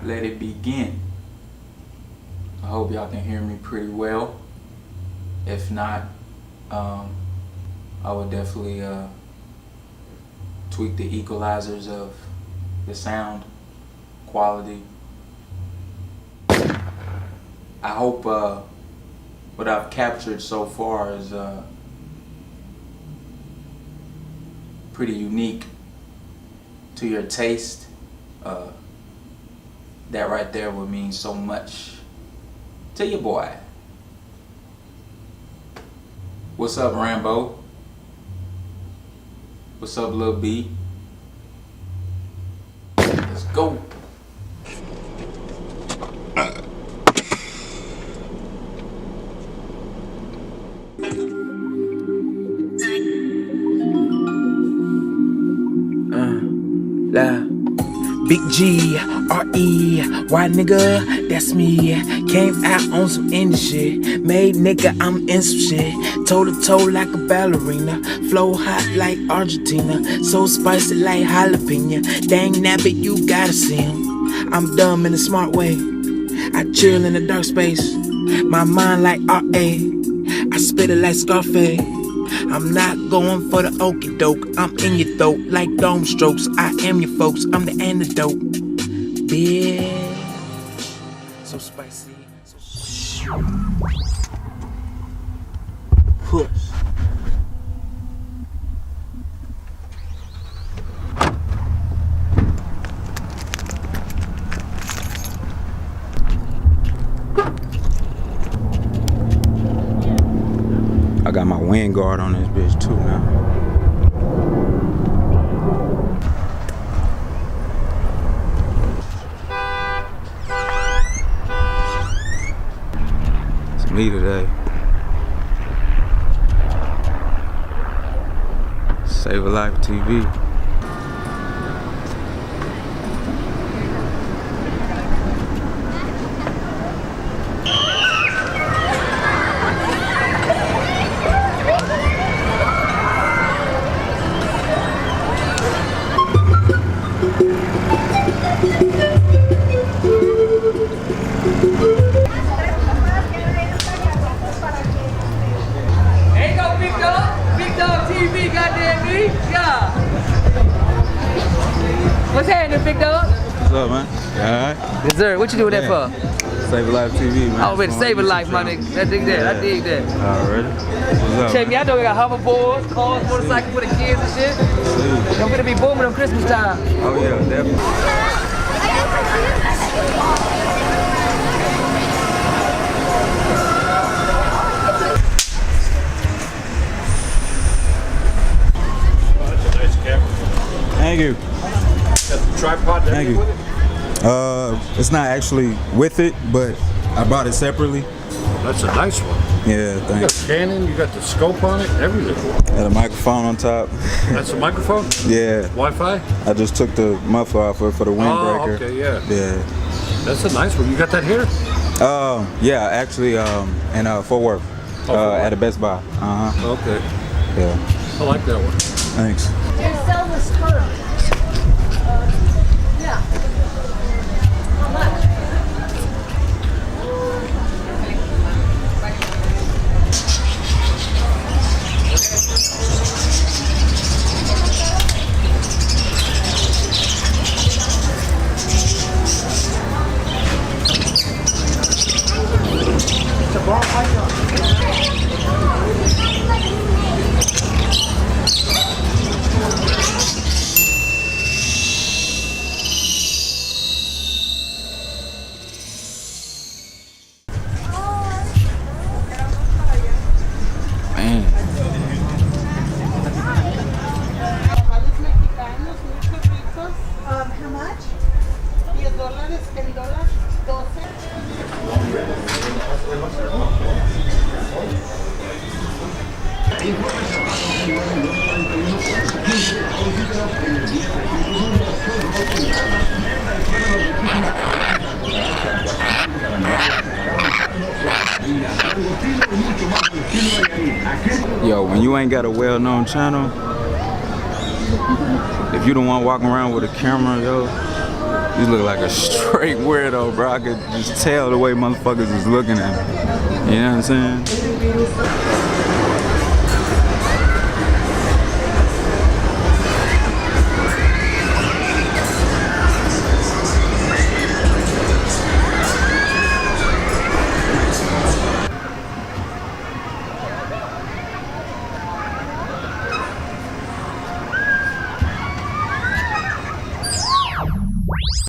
let it begin. I hope y'all can hear me pretty well. If not, I would definitely tweak the equalizers of the sound quality. I hope what I've captured so far is pretty unique to your taste. That right there would mean so much to your boy. What's up, Rambo? What's up, Lil B? Let's go. Big G, R-E-Y, nigga, that's me. Came out on some indie shit. Made nigga, I'm in some shit. Toe to toe like a ballerina. Flow hot like Argentina. So spicy like jalapeno. Dang nabbit, you gotta see him. I'm dumb in a smart way. I chill in the dark space. My mind like R.A. I spit it like Scarface. I'm not going for the okie doke. I'm in your throat like dome strokes. I am your folks. I'm the antidote. Bitch. So spicy. Push. I got my wind guard on this bitch too now. It's me today. Save a Life TV. What's happening, big dog? What's up, man? Alright? Dessert, what you doing that for? Save a Life TV, man. I'm ready to save a life, my nigga. I dig that, I dig that. Already? What's up? Check me, I know we got hoverboards, cars, motorcycles for the kids and shit. I'm gonna be booming on Christmas time. Oh yeah, definitely. Thank you. Got the tripod there. Thank you. It's not actually with it, but I bought it separately. That's a nice one. Yeah, You got thanks. Canon, you got the scope on it, everything. Got a microphone on top. That's a microphone? Yeah. Wi-Fi? I just took the muffler off for the windbreaker. Oh, okay, yeah. Yeah. That's a nice one. You got that here? Yeah, actually, in Fort Worth, Fort Worth. at a Best Buy. Okay. Yeah. I like that one. Thanks. They sell the skirt. Yeah. How much? Man. How much? $10, el dólar, 12. Yo, when you ain't got a well-known channel, if you the one walking around with a camera, yo, You look like a straight weirdo, bro. I could just tell the way motherfuckers is looking at me. You know what I'm saying?